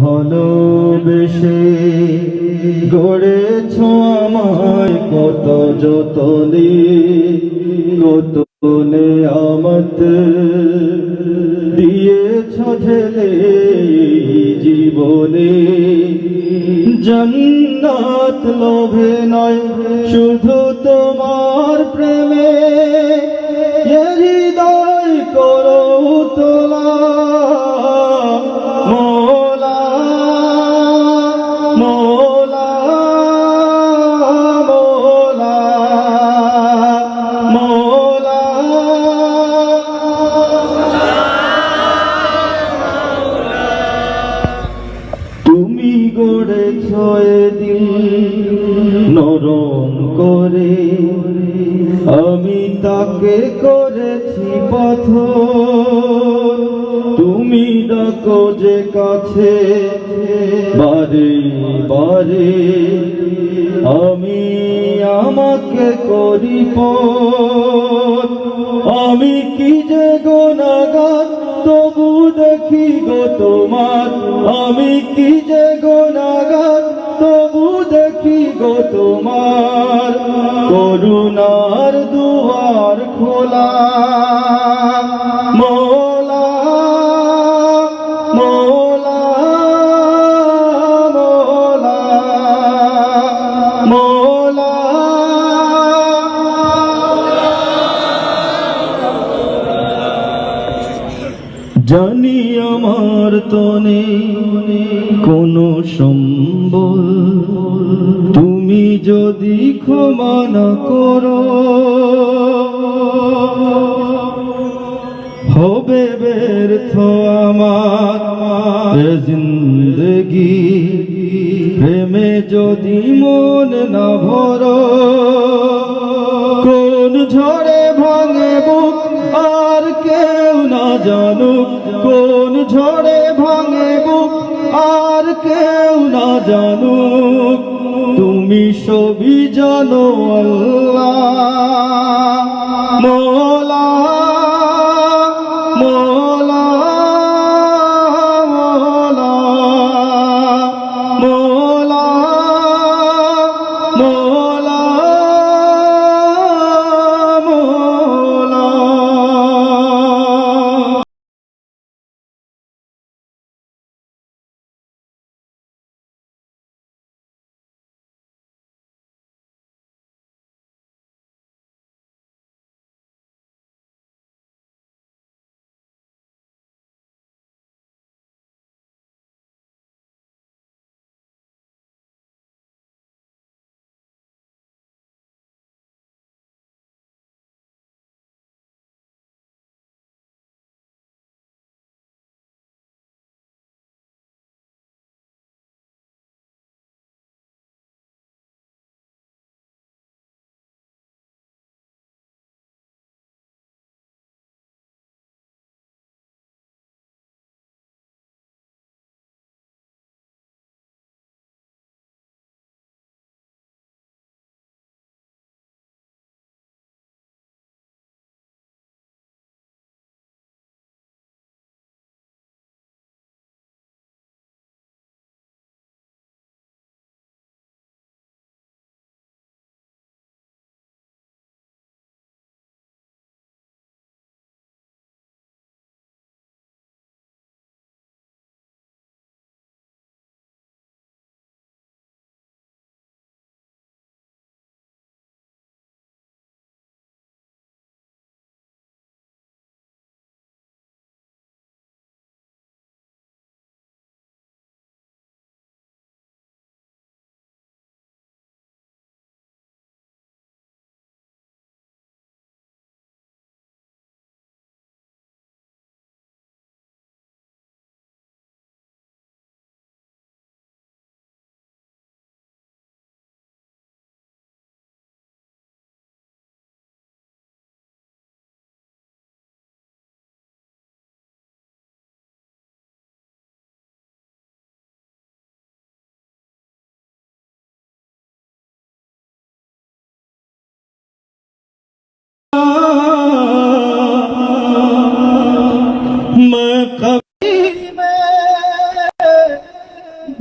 ভালোবেসে গড়েছ আমায় কত যতনে, কত নেয়ামত দিয়েছ ঢেলে জীবনে। জান্নাত লোভে নয় শুধু তোমার প্রেমে, হৃদয় করো তোলা মোলা মোলা মোলা মোলা। তুমি গড়েছ দিল নরম করে, আমি তাকে করেছি পাথর। তুমি ডাকো যে কাছে বারে বারে, আমি আমাকে করি পর। আমি কি যে গুনাহগার তবু দেখি গো তোমার, আমি কি যে গুনাহগার তবু দেখি গো তোমার করুণার দুয়ার খোলা মোলা মোলা মোলা মোলা। জানি আমার তনে কোনো সম্বল, তুমি যদি ক্ষমা না করো হবে ব্যর্থ আমার জিন্দগি। প্রেমে যদি মন না ভরো, কোন ঝড়ে ভাঙে বুক আর কেউ না জানুক, কোন ঝড়ে ভাঙে বুক আর কেউ না জানুক। তুমি সবই জানো আল্লাহ মোলা মোলা মোলা মোলা মোলা মোলা।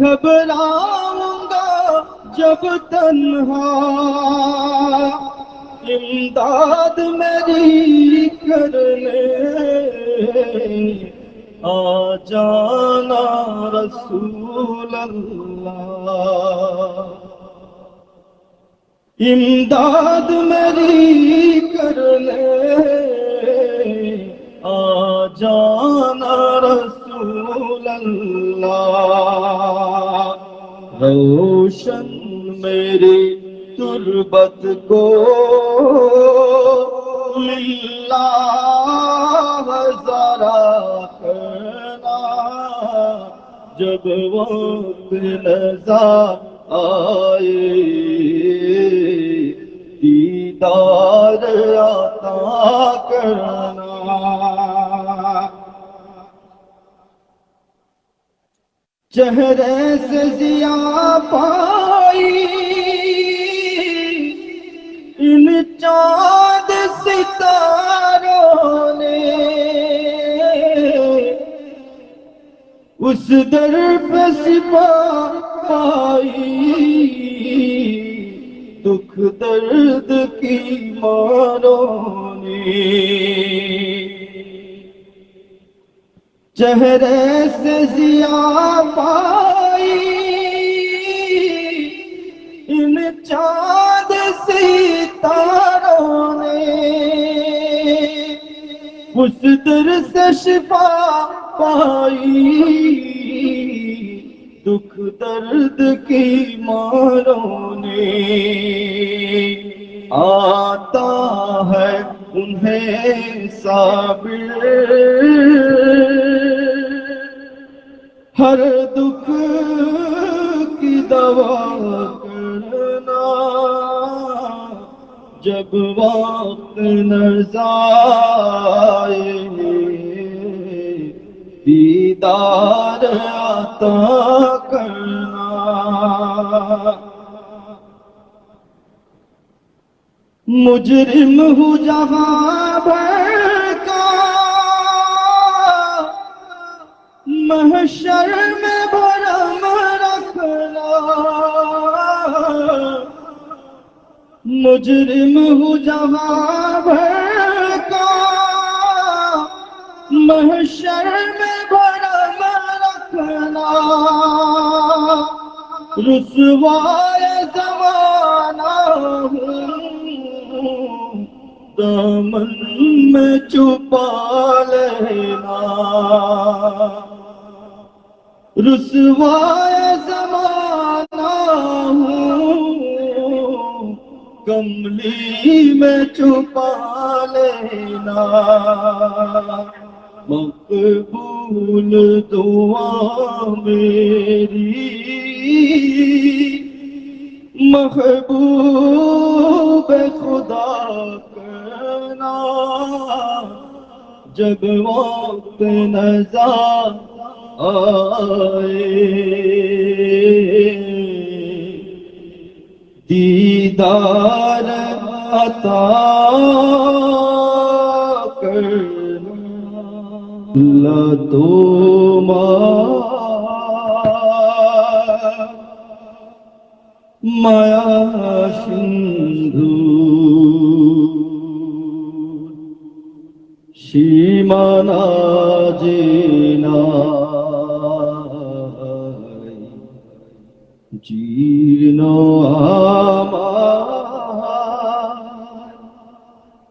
گھبراؤں گا جب تنہا امداد میری کرنے آ جانا رسول اللہ امداد میری کرنے آ جانا رسول اللہ روشن میری تربت کو للہ ذرا کرنا جب وقت نظر آئے دیدار عطا کرنا چہرے سے ضیاء پائی ان چاند ستاروں نے اس در پہ سپاہ پائی دکھ درد کی ماروں نے چہرے سے ضیاء پائی ان چاند ستاروں نے اس در سے شفا پائی دکھ درد کی ماروں نے آتا ہے انہیں صابر ہر دکھ کی دوا کرنا جب وقت نظر دیدار عطا کرنا مجرم ہوں جہاں بھر کا محشر میں بھرم رکھنا مجرم ہوں جہاں بھر کا محشر میں بھرم رکھنا رسوائے زمانہ ہوں دامن میں چھپا لینا رسوائے زمانہ ہوں کملی میں چھپا لینا مقبول دعا میری محبوب خدا کرنا جب وقت نظر آئے دیدار عطا کرنا اللہ মায়া সিন্ধু সীমানা যে নাই জীর্ণ আমার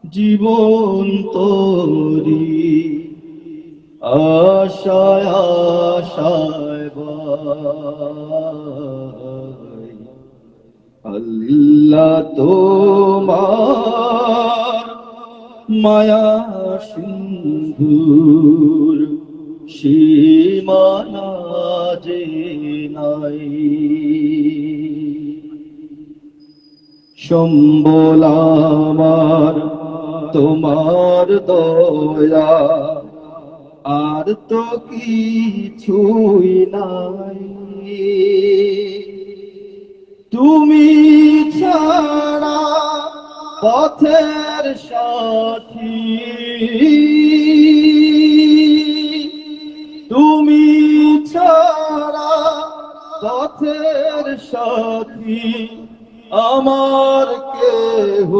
জীবন তোরি আশায় আশায় বাই আল্লাহ তোমার মায়া সিন্ধুর সীমানা যে নাই সম্বল আমার তোমার দয়া আর তো কিছুই নাই তুমি ছাড়া পথের সাথী তুমি ছাড়া পথের সাথী আমার কেহ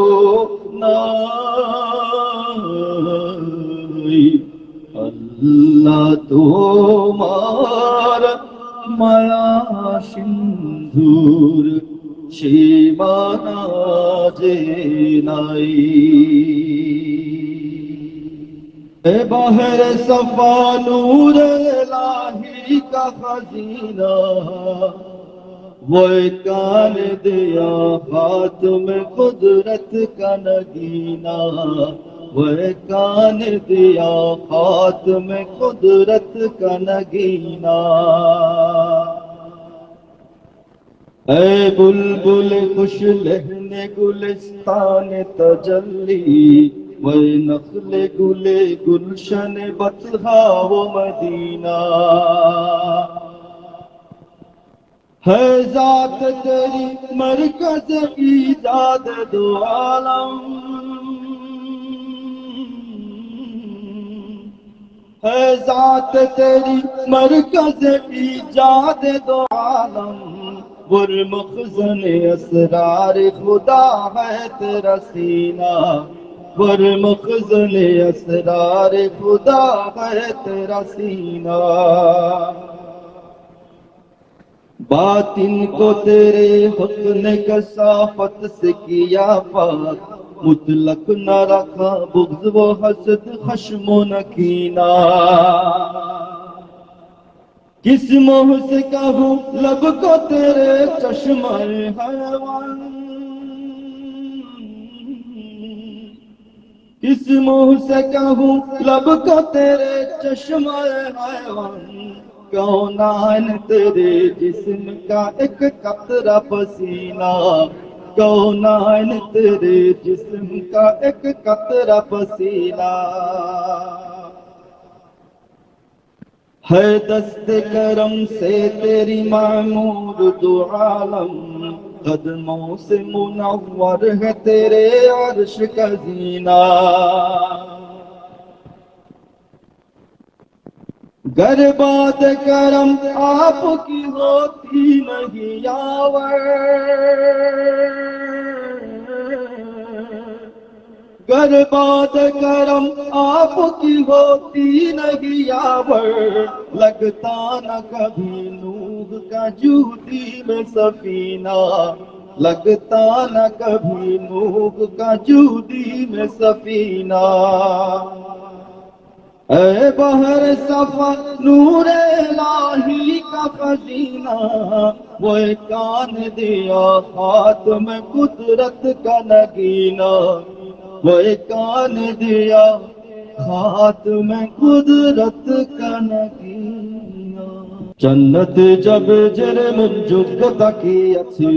নাই। আল্লাহ তোমার মায়া সিন্ধুর সীমানা যে নাই। اے بحر صفا نور الہی کا خزینہ، وہ کان دیا ہاتھ میں قدرت کا نگینہ، وہ کان دیا ہاتھ میں قدرت کا نگینہ۔ اے بلبل خوش لہن گلستان تجلی، وہ نخل گل گلشن بطحا و مدینہ۔ ہے ذات تیری مرکز ایجاد دو عالم، ہے ذات تیری مرکز ایجاد دو عالم، برمخزن اسرار خدا ہے تیرا سینہ، برمخزن اسرار خدا ہے تیرا سینہ۔ باطن کو تیرے حسن کثافت سے کیا پاک، مطلق نہ رکھا بغض و حسد خشم و کینہ۔ کس منہ سے کہوں لب کو تیرے چشمہ حیوان، کس منہ سے کہوں لب کو تیرے چشمہ حیوان، کونین تیرے جسم کا ایک قطرہ پسینہ، کونین تیرے جسم کا ایک قطرہ پسینہ۔ ہے دست کرم سے تیری معمور دو عالم، قدموں سے منور ہے تیرے عرش کا زینہ۔ گر بات کرم آپ کی ہوتی نہیں یاور، گر بات کرم آپ کی ہوتی نہیں یاور، لگتا نہ کبھی نوح کا جودی میں سفینہ، لگتا نہ کبھی نوح کا جودی میں سفینہ۔ اے بحر صفا نور الہی کا خزینہ، وہ کان دیا ہاتھ میں قدرت کا نگینہ، وہ کان دیا ہاتھ میں قدرت کا نگینہ۔ جنت جب জেরে মন যোগ্যতা কি আছে,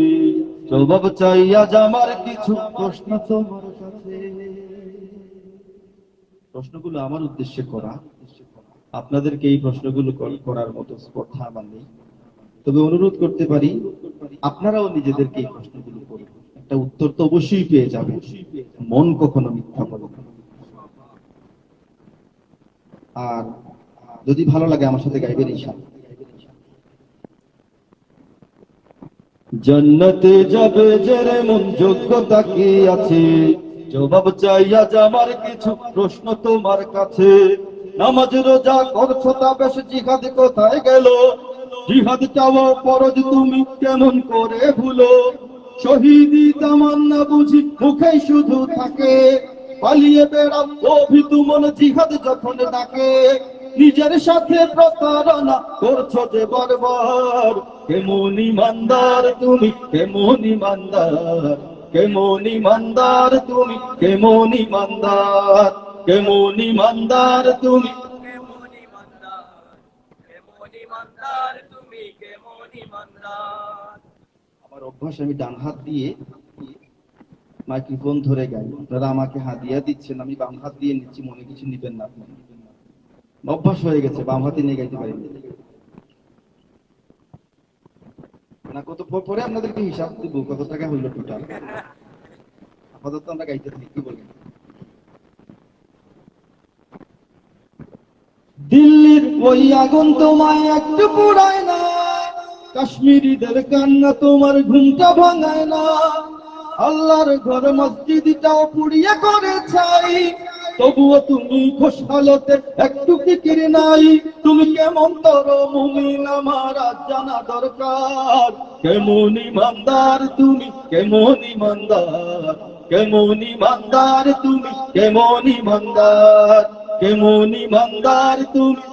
জবাব চাই আজ আমার কিছু প্রশ্ন তোমার কাছে। প্রশ্নগুলো আমার উদ্দেশ্যে করা, আপনাদেরকে এই প্রশ্নগুলো করার মতো স্পর্ধা আমার নেই, তবে অনুরোধ করতে পারি আপনারাও নিজেদেরকে এই প্রশ্নগুলো করুন, একটা উত্তর তো অবশ্যই পেয়ে যাবে। মন কখনো মিথ্যা বলে না। আর যদি ভালো লাগে আমার সাথে গাইবেন ইনশাআল্লাহ। জন্নতে যাবে জেরে মন যোগ্যতা কি আছে, জবাব চাই আজ আমার কিছু প্রশ্ন তোমার কাছে। নামাজ রোজা করছো তা বেশ, জিহাদ কোথায় গেল? জিহাদ চাও ফরজ তুমি কেমন করে ভুলো? শহীদি তামান্না বুঝি মুখেই শুধু থাকে, পালিয়ে বেড়াও অভিতু মন জিহাদ যখন ডাকে। নিজের সাথে প্রতারণা করছো যে বারবার, কেমন ইমানদার তুমি, কেমন ইমানদার, কেমন ইমানদার তুমি, কেমন ইমানদার, কেমন ইমানদার তুমি, কেমন ইমানদার, কেমন ইমানদার তুমি, কেমন ইমানদার। আমার অভ্যাস আমি ডান হাত দিয়ে মাইক্রোফোন ধরে গাই, আপনারা আমাকে হাদিয়া দিচ্ছেন, আমি বাম হাত দিয়ে নিচ্ছি, মনে কিছু নিবেন না আপনি। অভ্যাস হয়ে গেছে, বাম হাতে নিয়ে গাইতে পারি না। কত পরে আপনাদেরকে হিসাব দিব কত টাকা হইল টোটাল। আপাতত আমরা গাইতে থাকি, কি বলেন? দিল্লির ওই আগুন তোমায় একটু পুরায় না, কাশ্মীরিদের কান্না তোমার ঘুমটা ভাঙায় না, আল্লাহর ঘর মসজিদটাও পুড়িয়ে করে ছাই, তবুও তুমি খুশহালতে একটু ফিকির নাই। তুমি কেমন তর মুমিন আমার আজ জানা দরকার, কেমন ইমানদার তুমি, কেমন ইমানদার, কেমন ইমানদার তুমি, কেমন ইমানদার, কেমন ইমানদার তুমি,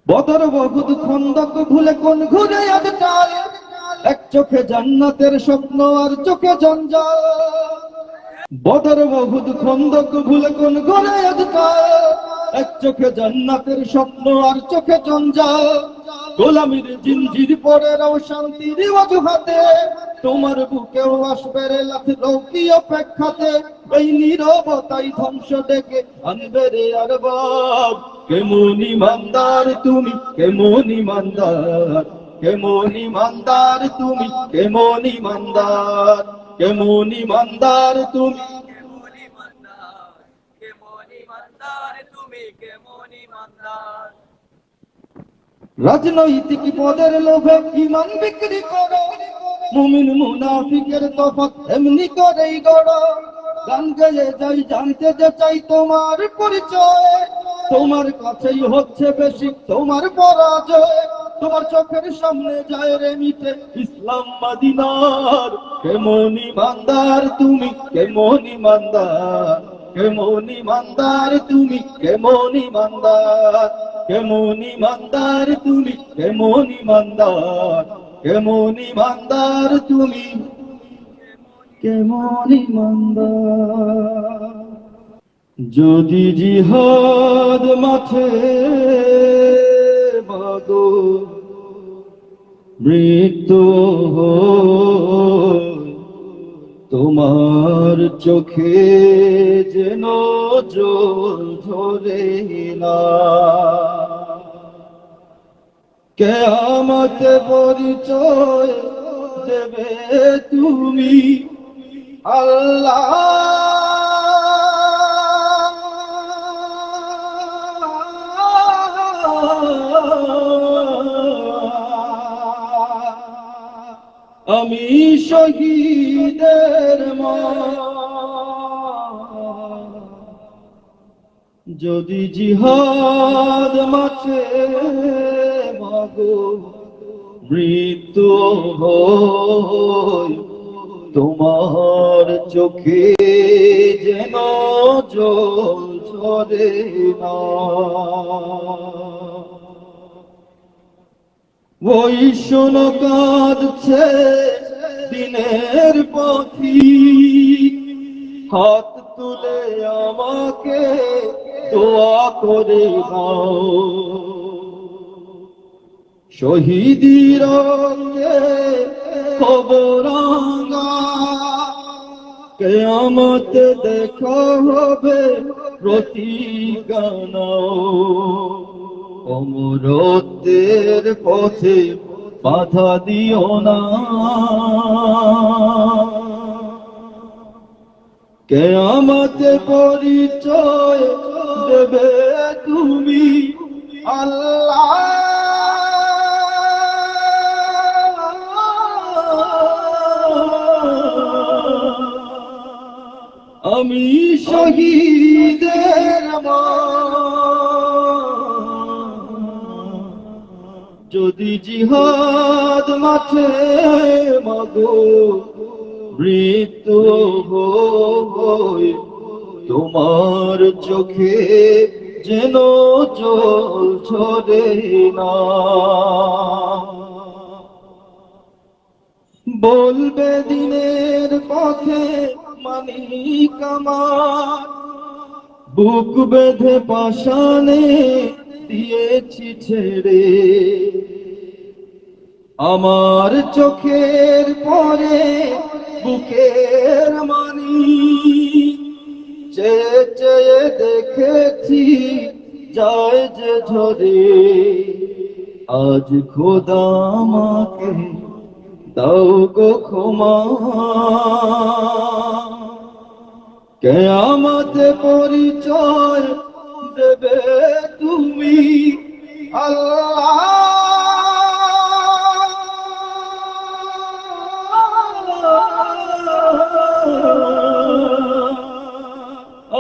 বদর বহুদ খন্দক ভুলে কোন ঘুরে আজ টাল, এক চোখে জান্নাতের স্বপ্ন আর চোখে জঞ্জাল। বদর বহুদ খন্দক ভুলে কোন ঘুরে আজ টাল, এক চোখে জান্নাতের স্বপ্ন আর চোখে জঞ্জাল। গোলামির জিনজির পরে রাও শান্তির অজুহাতে, তোমার বুকেও আসবে রে লাখ লৌকি অপেক্ষাতে। এই নীরবতাই ধ্বংস ডেকে আনবে রে আর বাপ, কেমন ইমানদার তুমি, কেমন ইমানদার, কেমন ইমানদার তুমি, কেমন ইমানদার, কেমন ইমানদার তুমি, রাজনৈতিক পদের লোভে ইমান বিক্রি করো, মুমিন মুনাফিকের তফাৎ এমনি করেই গড়ো। গান গেয়ে যাই জানতে যে চাই তোমার পরিচয়, তোমার কাছেই হচ্ছে বেশি তোমার পরাজয়। তোমার চোখের সামনে যায় রে মিটে ইসলাম মদিনার, কেমন ইমানদার তুমি, কেমন ইমানদার, কেমন ইমানদার তুমি, কেমন ইমানদার, কেমন ইমানদার তুমি, কেমন ইমানদার, কেমন ইমানদার তুমি, কেমন ইমানদার। যদি জিহাদ মাঠে মাগো মৃত্যু হয়, তোমার চোখে যেন জল ঝরে না, কিয়ামত পরিচয় দেবে তুমি আল্লাহ। আমি শহীদের মা, যদি জিহাদ মাঠে মাগো মৃত্যু হয়, তোমার চোখে যেন জল ঝরে না। ওই শোনো কাঁদছে দিনের পথিক, হাত তুলে আমাকে দোয়া করে দাও। শহীদি রঙে খবরাঙ্গা, কিয়ামত দেখা হবে প্রতিজ্ঞা। অমরত্বের পথে বাধা দিও না, কিয়ামত পরিচয় দেবে তুমি আল্লাহ। আমি শহীদের মা, যদি জিহাদ মাঠে মাগো মৃত্যু হয়, তোমার চোখে যেন জল ঝরে না। বলবে দিনের পথে মানিক আমার, বুক বেঁধে পাশানে দিয়েছি ছেড়ে। আমার চোখের পরে বুকের মানি, চেয়ে চেয়ে দেখেছি যায় যে ঝরে। আজ খোদা আমাকে দাও গো ক্ষমা, কিয়ামত পরিচয় দেবে তুমি আল্লাহ।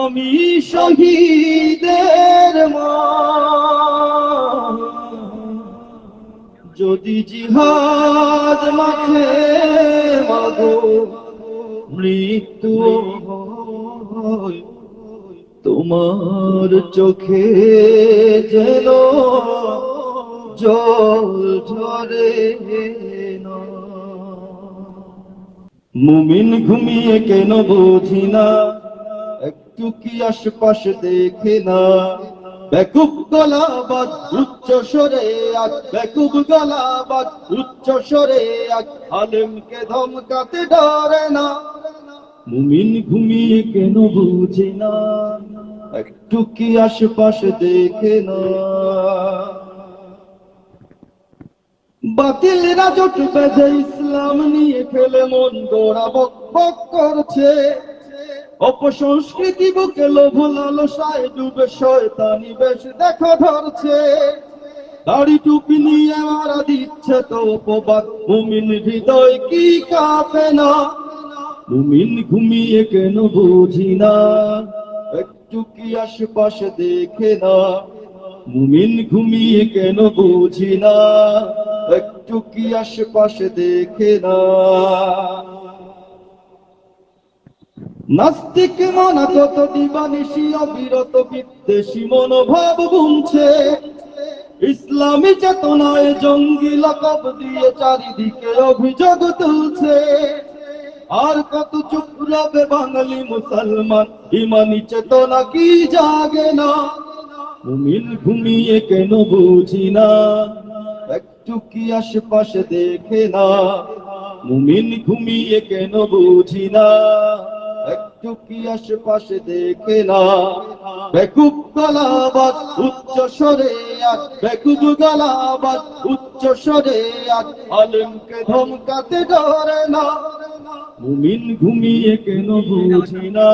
আমি শহীদের মা, যদি জিহাদ মাঠে মাগো মৃত্যু হয়, তোমার চোখে যেন জল ঝরে না। মুমিন ঘুমিয়ে কেন বুঝি না, একটু কি আশপাশ দেখে না। বেকুব গলাবাজ উচ্চ সরে আজ, বেকুব গলাবাজ উচ্চ সরে আজ, আলেমকে ধমকাতে ডরে না। মুমিন ঘুমিয়ে কেন বুঝে না, একটু কি আশপাশ দেখে না। বাতিল রাজট বেঁধে ইসলাম নিয়ে খেলে মন গোড়া বক বক করছে। অপসংস্কৃতি বুকে লোভ লালসায় ডুবে শয়তানি বেশ দেখা ধরছে। দাড়ি টুপি নিয়ে মারা দিচ্ছে তো অপবাদ, মুমিন হৃদয় কি কাঁপে না। মুমিন ঘুমিয়ে কেন বুঝি না, একটু কি আশপাশ দেখে না। মুমিন ঘুমিয়ে কেন বুঝি না, একটু কি আশপাশ দেখে না। নাস্তিক মনা কত দিবানিশি অবিরত বিদ্বেষী মনোভাব বুনছে। ইসলামী চেতনায় জঙ্গি লকব দিয়ে চারিদিকে অভিযোগ তুলছে। আর কত চুপ রবে বাঙালি মুসলমান, ইমানি চেতনা কি জাগে না। মুমিন ঘুমিয়ে কেন বুঝি না, একটু কি আশপাশ দেখে না। মুমিন ঘুমিয়ে কেন বুঝি না, একটু কি আশপাশ দেখে না। বেকুব গলাবাজ উচ্চ সরে আজ, বেকুব গলাবাজ উচ্চ সরে আজ, আলেমকে ধমকাতে ডরে না। মুমিন ঘুমিয়ে কেন বুঝি না,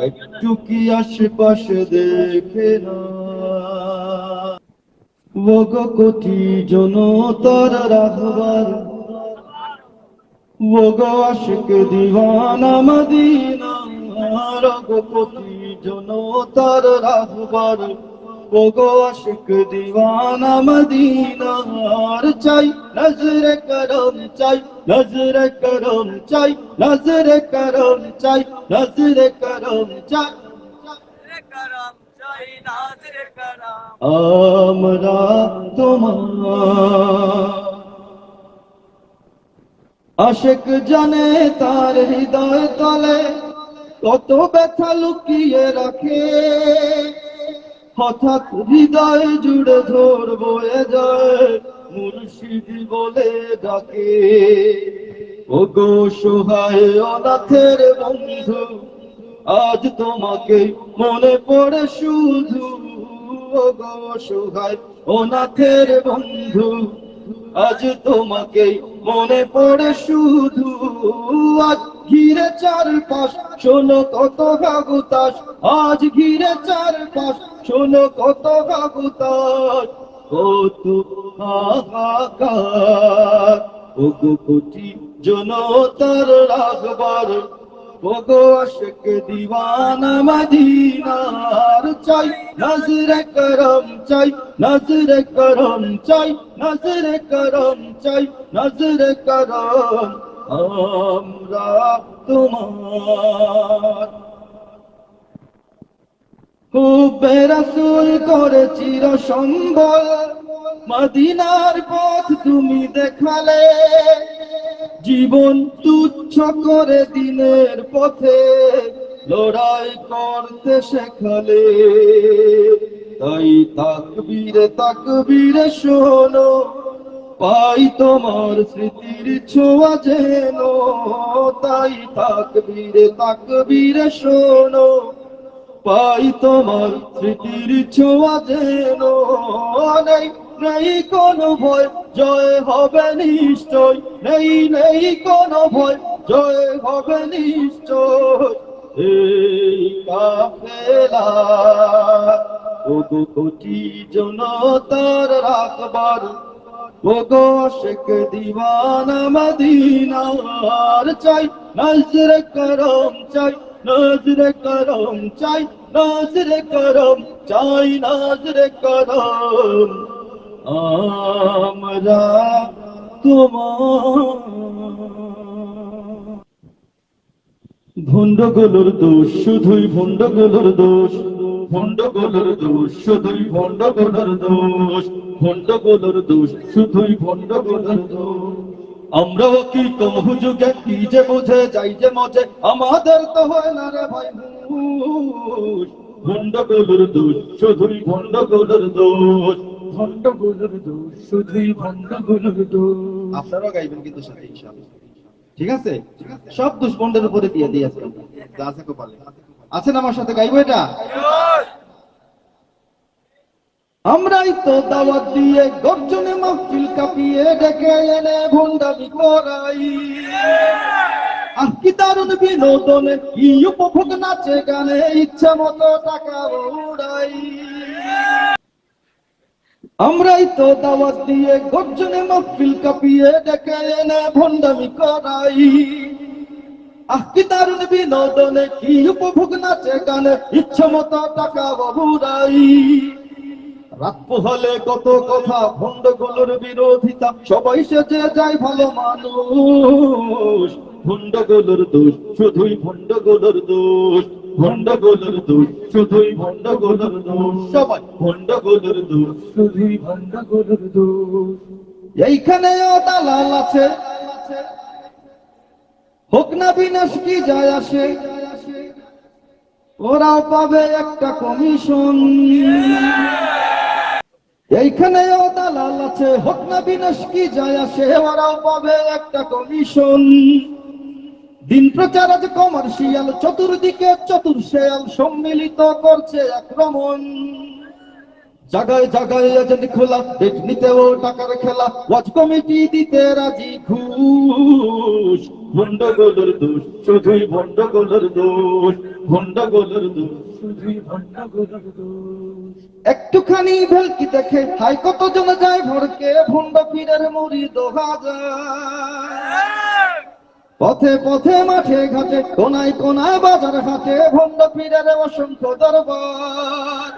একটু কি আশপাশ দেখে না। ওগো কোটি জনতার রাহবার, ওগো আশিক দিওয়ানা মদিনা। ওগো কোটি জনতার রাহবার, ওগো আশিক দিওয়ানা মদিনা। আর চাই নজরে করম চাই, নজরে করম চাই, নজরে করম চাই, নজরে করম চাই। আমরা তোমার আশিক জানে, তার হৃদয় তলে কত ব্যথা লুকিয়ে রাখে। হঠাৎ হৃদয় জুড়ে ঝড় বয়ে যায়, মুর্শিদি বলে ডাকে। ওগো সহায় অনাথের বন্ধু, আজ তোমাকে মনে পড়ে শুধু। ওগো সহায় অনাথের বন্ধু, আজ তোমাকে মনে পড়ে শুধু। আজ ঘিরে চারপাশ শোনো কত গাগুতাস, আজ ঘিরে চারপাশ শোনো কত গাগুতাস। কত হাহাকার, ওগো কোটি জনতার রাখবার, ওগো আশিক দিওয়ানা মদিনার। চাই নজরে করম চাই, নজরে করম চাই, নজরে করম চাই, নজরে করম। আমরা তোমার হুব্বে রাসূল করে চির সম্বল, মদিনার পথ তুমি দেখালে। জীবন তুচ্ছ করে দিনের পথে লড়াই করতে শেখালে। তাই তাকবীরে তাকবীরে শোনো, পাই তোমার স্মৃতির ছোঁয়া যেন। তাই তাকবীরে তাকবীরে শোনো, পাই তোমার স্মৃতির ছোঁয়া যেন। নেই নেই কোনো ভয়, জয় হবে নিশ্চয়। নেই নেই কোনো ভয়, জয় হবে নিশ্চয়। এই কাফেলা ওগো কোটি জনতার রাখবার ওগো আশিক দিওয়ানা মদিনার চাই নজরে করম চাই নজরে করম চাই নজরে করম চাই নজরে করম আমরা তোমার ভণ্ডগুলোর দোষ শুধুই ভণ্ডগুলোর দোষ ভণ্ডগুলোর দোষ শুধুই ভণ্ডগুলোর দোষ ভণ্ডগুলোর দোষ শুধুই ভণ্ডগুলোর দোষ আমরাও কি কম হুজুগে কি যে বোঝে যাই যে মজে আমাদের তো হয় না রে ভাই হুশ ভণ্ডগুলোর দোষ শুধুই ভণ্ডগুলোর দোষ ভণ্ডগুলোর দোষ শুধুই ভণ্ডগুলোর দোষ আপনারাও গাইবেন কিন্তু সাথে ইনশাআল্লাহ ঠিক আছে সব দুষ্পন্ডের উপরে দিয়ে দিয়েছে যা আছে কপালে আছেন আমার সাথে গাইবো এটা আমরাই তো দাওয়াত দিয়ে গর্জনে মাহফিল কাঁপিয়ে ডেকে এনে ভণ্ডামি করাই আহ কি দারুণ বিনোদনে কি উপভোগ নাচে গানে ইচ্ছা মতো টাকা উড়াই আমরাই তো দাওয়াত দিয়ে গর্জনে মাহফিল কাঁপিয়ে ডেকে এনে ভণ্ডামি করাই আহ কি দারুণ বিনোদনে কি উপভোগ নাচে গানে ইচ্ছা মতো টাকা উড়াই রাত পোহালে কত কথা ভণ্ডগুলোর বিরোধিতা সবাই সেজে যায় ভালো মানুষ ভণ্ডগুলোর দোষ শুধুই ভণ্ডগুলোর দোষ ভণ্ডগুলোর দোষ শুধুই ভণ্ডগুলোর দোষ সবাই ভণ্ডগুলোর দোষ শুধুই ভণ্ডগুলোর দোষ এইখানেও দালাল আছে হোক না বিনাশ কি যায় আসে ওরাও পাবে একটা কমিশন এইখানেও দালাল আছে হোক না বিনাশ কি যায় আসে ওরাও পাবে একটা কমিশন দিন প্রচার আজ কমার্শিয়াল চতুর্দিকে চতুর্শেয়াল সম্মিলিত করছে আক্রমণ জায়গায় জায়গায় এজেন্ট খোলা ডেট নিতেও টাকার খেলা ওয়াজ কমিটি দিতে রাজি ঘুষ ভণ্ডগুলোর দোষ শুধুই ভণ্ডগুলোর দোষ ভণ্ডগুলোর দোষ শুধুই ভণ্ডগুলোর দোষ একটুখানি ভেলকি দেখে হাই কতজন যায় ভরকে ভণ্ড পীরের মুরিদ হাজার পথে পথে মাঠে ঘাটে কোনায় কোনায় বাজার হাটে ভণ্ড পীরের অসংখ্য দরবার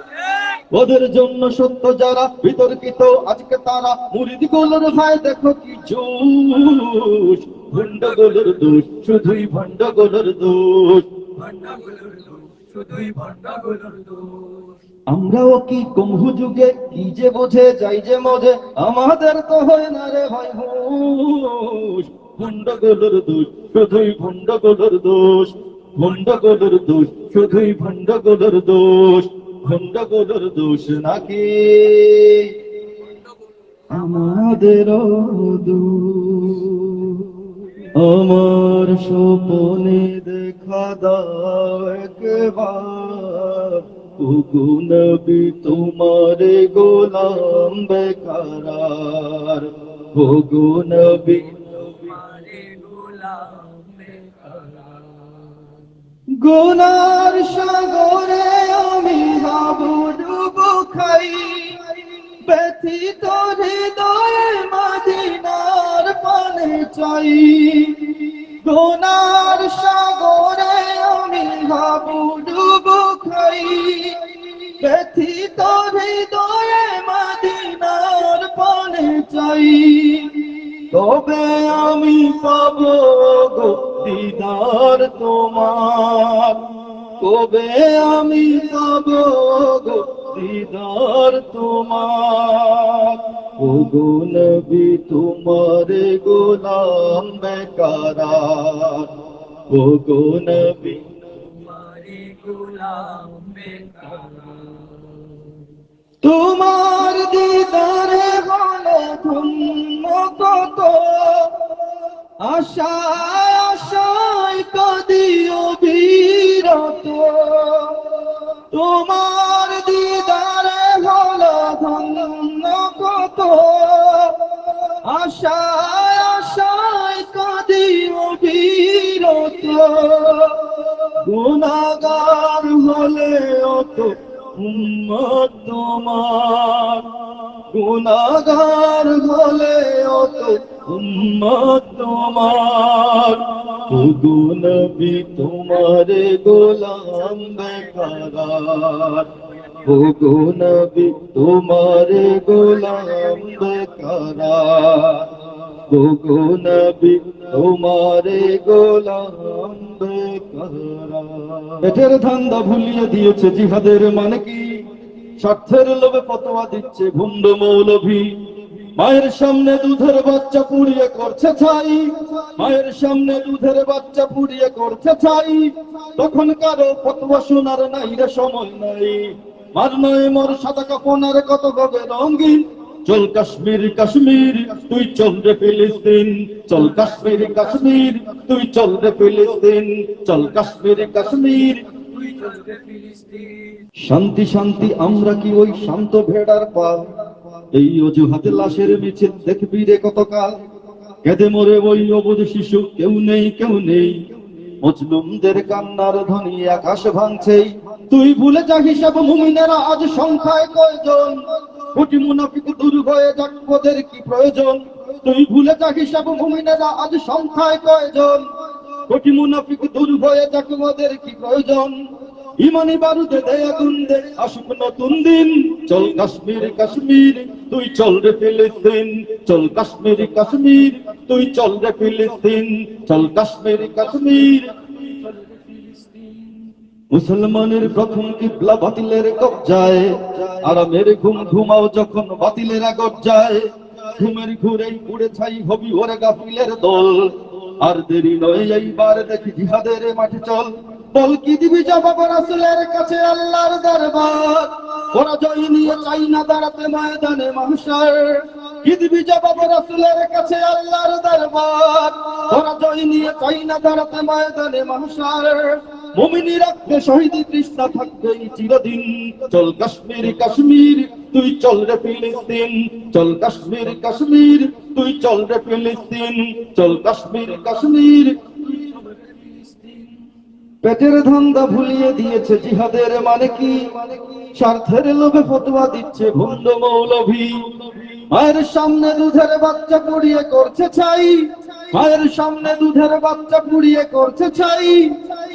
ওদের জন্য সত্য যারা বিতর্কিত আজকে তারা মুরিদ গুলোর ভাই দেখো কি জোশ ভণ্ডগুলোর দোষ শুধুই ভণ্ডগুলোর দোষ ভণ্ডগুলোর দোষ শুধুই ভণ্ডগুলোর দোষ আমরাও কি কম হুজুগে কি যে বোঝে যাই যে মজে আমাদের তো হয় না রে ভাই হুশ ভণ্ডগুলোর দোষ শুধুই ভণ্ডগুলোর দোষ ভণ্ডগুলোর দোষ শুধুই ভণ্ডগুলোর দোষ ভণ্ডগুলোর দোষ নাকি আমাদেরও দোষ আমার স্বপ্নে দেখা দাও একবার ওগো নবী তোমার গোলাম বেকরার ওগো নবী গুনার সাগরে আমি হাবুডুব খাই ব্যথিত হৃদয়ে মদিনার পানে চাই গুনার সাগরে আমি হাবুডুব খাই ব্যথিত হৃদয়ে মদিনার পানে চাই তবে আমি পাবো গো দিদার তোমার কবে আমি পাবো গো দিদার তোমার ওগো নবী তোমার গোলাম বেকরার ওগো নবী তোমার গোলাম বেকরার তোমার দিদারে বলে ধন্য কত আশায় আশায় কাঁদিও বিরত তোমার দিদারে হলো ধন্য কত আশায় আশায় কাঁদিও বিরত গুনাহ তোমার, গুনাহগার হলেও তো উম্মত তোমার। ওগো নবী তোমার গোলাম বেকরার, ওগো নবী তোমার গোলাম বেকরার, ওগো নবী তোমার গোলাম বেকরার। পেটের ধান্দা ভুলিয়ে দিয়েছে জিহাদের মানে কি, স্বার্থের লোভে ফতোয়া দিচ্ছে ভণ্ড মৌলভী। মায়ের সামনে দুধের বাচ্চা পুড়িয়ে করছে ছাই, মায়ের সামনে দুধের বাচ্চা পুড়িয়ে করছে ছাই। তখন কারো ফতোয়া শোনার নাই রে সময় নাই। মার নয় মোর সাদা কাপনের কত হবে রঙিন। চল কাশ্মীর কাশ্মীর তুই চল রে ফিলিস্তিন, চল কাশ্মীর কাশ্মীর তুই চল রে ফিলিস্তিন, চল কাশ্মীর কাশ্মীর। শান্তি শান্তি আমরা কি ওই শান্ত ভেড়ার পাল, এই অজুহাতে লাশের মিছিল দেখবি রে কতকাল। কেঁদে মরে ওই অবুধ শিশু কেউ নেই কেউ নেই, মজলুমদের কান্নার ধ্বনি আকাশ ভাঙছেই। তুই ভুলে যা হিসাব মুমিনেরা আজ সংখ্যায় কয়জন, কোটি মুনাফিক দূর হয়ে যাক ওদের কি প্রয়োজন। তুই ভুলে যা হিসাব মুমিনেরা আজ সংখ্যায় কয়জন, কোটি মুনাফিক দূর হয়ে যাক ওদের কি প্রয়োজন। ইমানি বারুদে দে আগুন দে আসুক নতুন দিন, চল কাশ্মীর কাশ্মীর তুই চল রে ফিলিস্তিন, চল কাশ্মীর কাশ্মীর তুই চল রে ফিলিস্তিন, চল কাশ্মীর কাশ্মীর। মুসলমানের প্রথম কিবলা বাতিলের কবজায়, আরামের ঘুম ঘুমাও যখন বাতিলের আগত যায়। ঘুমের ঘুরেই পুড়ে ছাই হবি ওরে গাফিলের দল, আর দেরি নয় এইবার দেখি জিহাদের মাঠে চল। বল কি দিবি জবাব রাসূলের কাছে আল্লাহর দরবার, ওরা জয় নিয়ে চাই না দাঁড়াতে ময়দানে মাহশর। কি দিবি জবাব রাসূলের কাছে আল্লাহর দরবার, ওরা জয় নিয়ে চাই না দাঁড়াতে ময়দানে মাহশর। মুমিনি রক্তে শহীদ তৃষ্ণা থাকবে চিরদিন, চল কাশ্মীর কাশ্মীর তুই চল রে ফিলিস্তিন, চল কাশ্মীর কাশ্মীর তুই চল রে ফিলিস্তিন, চল কাশ্মীর কাশ্মীর। পেটের ধান্দা ভুলিয়ে দিয়েছে জিহাদের মানে কি, স্বার্থের লোভে ফতোয়া দিচ্ছে ভণ্ড মৌলভী। মায়ের সামনে দুধের বাচ্চা পুড়িয়ে করছে ছাই, মায়ের সামনে দুধের বাচ্চা পুড়িয়ে করছে ছাই।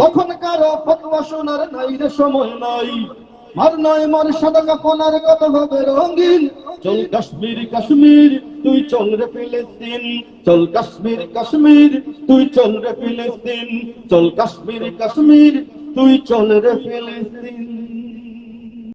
তখন কারো ফতোয়া শোনার নাই রে সময় নাই। মার নয় মোর সাদা কাপনের কত হবে রঙিন, চল কাশ্মীর কাশ্মীর তুই চল রে ফিলিস্তিন, চল কাশ্মীর কাশ্মীর তুই চল রে ফিলিস্তিন, চল কাশ্মীর কাশ্মীর তুই চল রে ফিলিস্তিন।